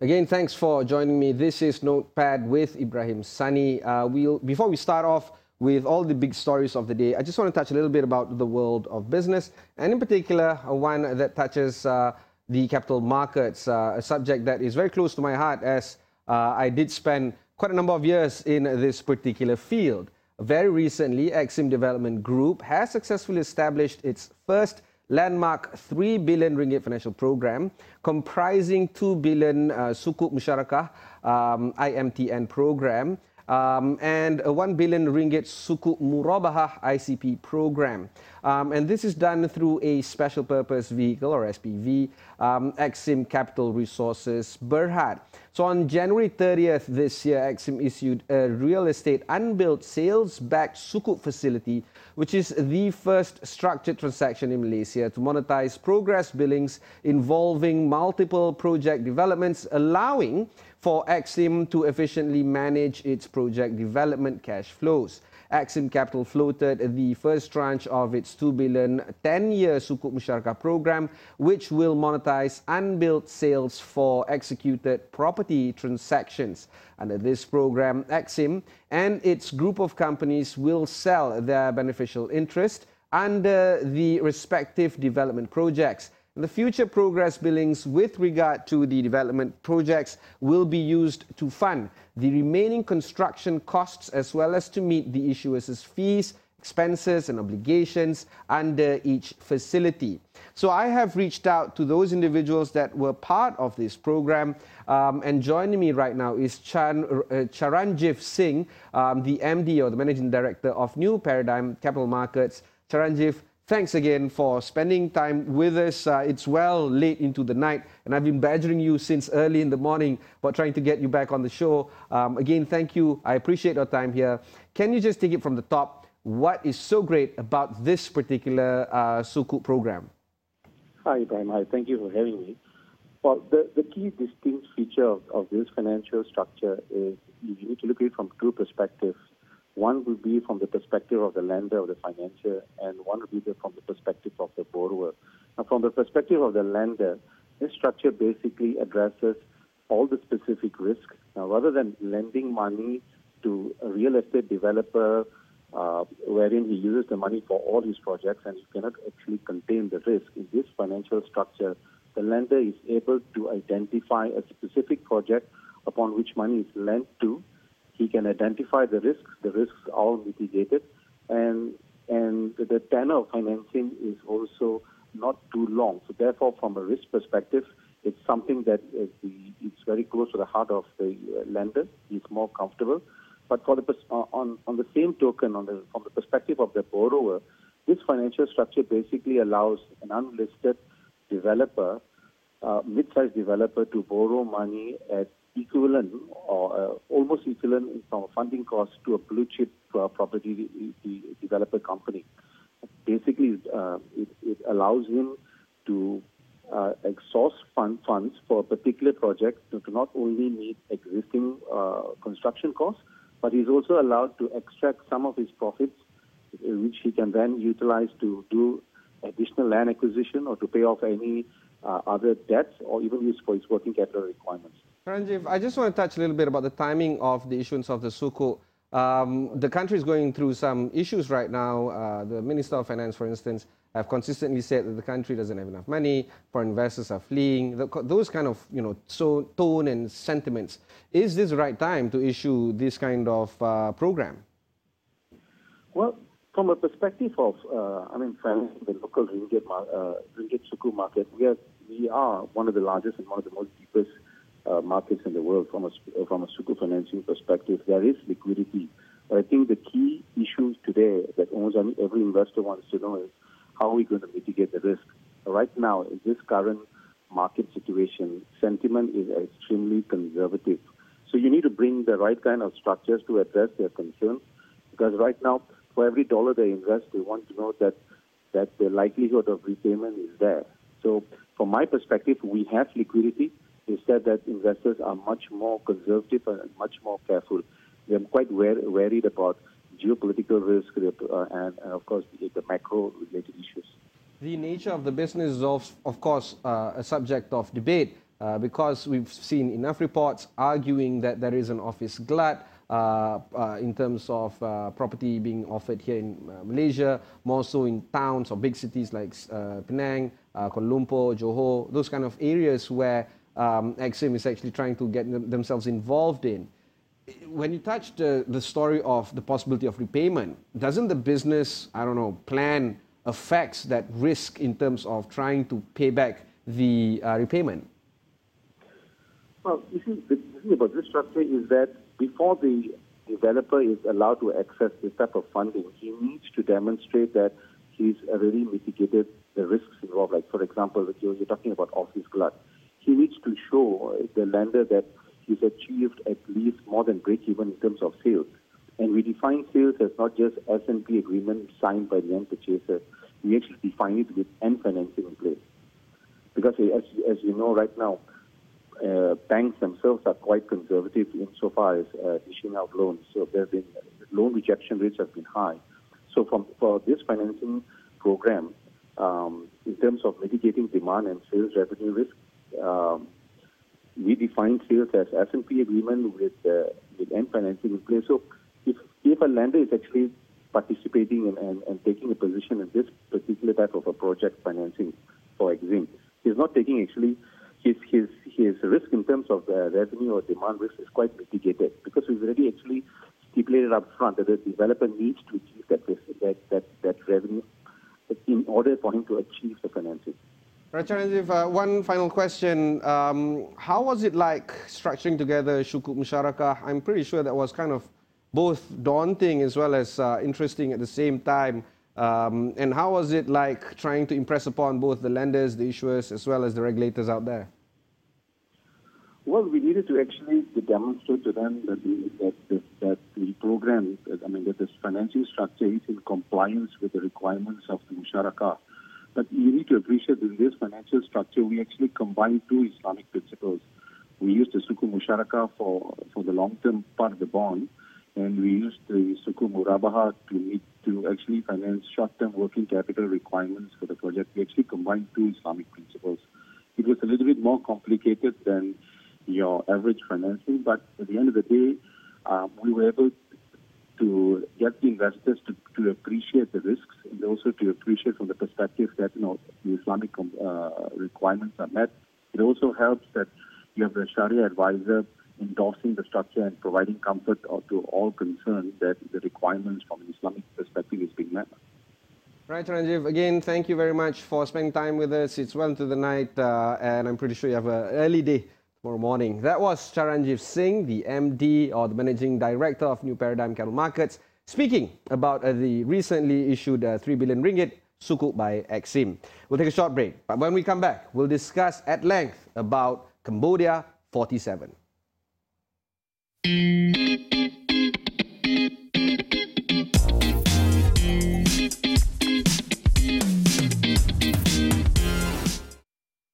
Again, thanks for joining me. This is Notepad with Ibrahim Sani. Before we start off with all the big stories of the day, I just want to touch a little bit about the world of business, and in particular, one that touches the capital markets, a subject that is very close to my heart as I did spend quite a number of years in this particular field. Very recently, Exsim Development Group has successfully established its first landmark 3 billion ringgit financial program comprising 2 billion Sukuk Musharakah IMTN program and a 1 billion ringgit Sukuk Murabahah ICP program. And this is done through a special purpose vehicle or SPV, Exsim Capital Resources Berhad. So on January 30th this year, Exim issued a real estate unbilled sales-backed Sukuk facility, which is the first structured transaction in Malaysia to monetize progress billings involving multiple project developments, allowing for Exim to efficiently manage its project development cash flows. Exim Capital floated the first tranche of its 2 billion 10-year Sukuk Musharakah program, which will monetize unbilled sales for executed property transactions. Under this program, Exim and its group of companies will sell their beneficial interest under the respective development projects. The future progress billings with regard to the development projects will be used to fund the remaining construction costs as well as to meet the issuer's fees, expenses and obligations under each facility. So I have reached out to those individuals that were part of this program, and joining me right now is Charanjit Singh, the MD or the Managing Director of New Paradigm Capital Markets. Charanjit, thanks again for spending time with us. It's well late into the night, and I've been badgering you since early in the morning about trying to get you back on the show. Again, thank you. I appreciate your time here. Can you just take it from the top? What is so great about this particular Sukuk program? Hi, Ibrahim. Hi, thank you for having me. Well, the key distinct feature of this financial structure is you need to look at it from two perspectives. One would be from the perspective of the lender or the financier, and one would be from the perspective of the borrower. Now, from the perspective of the lender, this structure basically addresses all the specific risks. Now, rather than lending money to a real estate developer, wherein he uses the money for all his projects and he cannot actually contain the risk, in this financial structure, the lender is able to identify a specific project upon which money is lent to. He can identify the risks are all mitigated, and the tenor of financing is also not too long. So therefore, from a risk perspective, it's something that it's very close to the heart of the lender. He's more comfortable. But for on the same token, from the perspective of the borrower, this financial structure basically allows an unlisted developer, mid-sized developer, to borrow money at equivalent or almost equivalent from a funding cost to a blue chip property developer company. Basically, it allows him to exhaust funds for a particular project to not only meet existing construction costs, but he's also allowed to extract some of his profits, which he can then utilize to do additional land acquisition or to pay off any other debts or even use for his working capital requirements. Charanjit, I just want to touch a little bit about the timing of the issuance of the Sukuk. The country is going through some issues right now. The Minister of Finance, for instance, have consistently said that the country doesn't have enough money, foreign investors are fleeing, those kind of tone and sentiments. Is this the right time to issue this kind of program? Well, from a perspective of, the local ringgit Sukuk market, we are one of the largest and one of the most deepest markets in the world from a Sukuk financing perspective. There is liquidity. But I think the key issue today that almost every investor wants to know is how are we going to mitigate the risk? Right now, in this current market situation, sentiment is extremely conservative. So you need to bring the right kind of structures to address their concerns, because right now, for every dollar they invest, they want to know that the likelihood of repayment is there. So from my perspective, we have liquidity. Instead, that investors are much more conservative and much more careful. They're quite worried about geopolitical risk and of course, the macro-related issues. The nature of the business is, of course, a subject of debate. because we've seen enough reports arguing that there is an office glut in terms of property being offered here in Malaysia, more so in towns or big cities like Penang, Kuala Lumpur, Johor, those kind of areas where Exsim is actually trying to get themselves involved in. When you touch the story of the possibility of repayment, doesn't the business, I don't know, plan affects that risk in terms of trying to pay back the repayment? Well, you see, the thing about this structure is that before the developer is allowed to access this type of funding, he needs to demonstrate that he's already mitigated the risks involved. Like, for example, you're talking about office glut. He needs to show the lender that he's achieved at least more than break-even in terms of sales. And we define sales as not just S&P agreement signed by the end purchaser. We actually define it with end financing in place. Because as you know right now, banks themselves are quite conservative insofar as issuing out loans. So there have been loan rejection rates have been high. So for this financing program, in terms of mitigating demand and sales revenue risk, we define sales as S&P agreement with end financing in place. So if a lender is actually participating and taking a position in this particular type of a project financing for Exim, he's not taking actually his risk in terms of revenue or demand risk is quite mitigated because we've already actually stipulated up front that the developer needs to achieve that risk, that revenue in order for him to achieve the financing. Right, Charanjeev, one final question. How was it like structuring together Sukuk Musharakah? I'm pretty sure that was kind of both daunting as well as interesting at the same time. And how was it like trying to impress upon both the lenders, the issuers, as well as the regulators out there? Well, we needed to actually demonstrate to them that the program, that this financing structure is in compliance with the requirements of the Musharakah. But you need to appreciate that in this financial structure, we actually combine two Islamic principles. We used the Sukuk Musharakah for the long-term part of the bond, and we used the Sukuk Murabaha to actually finance short-term working capital requirements for the project. We actually combined two Islamic principles. It was a little bit more complicated than your average financing, but at the end of the day, we were able to get the investors to appreciate the risks and also to appreciate from the perspective that the Islamic requirements are met. It also helps that you have the Sharia advisor endorsing the structure and providing comfort to all concerned that the requirements from an Islamic perspective is being met. Right, Charanjeev, again, thank you very much for spending time with us. It's well into the night and I'm pretty sure you have an early day tomorrow morning. That was Charanjeev Singh, the MD or the Managing Director of New Paradigm Capital Markets, speaking about the recently issued 3 billion ringgit Sukuk by Exsim. We'll take a short break, but when we come back, we'll discuss at length about Cambodia 47.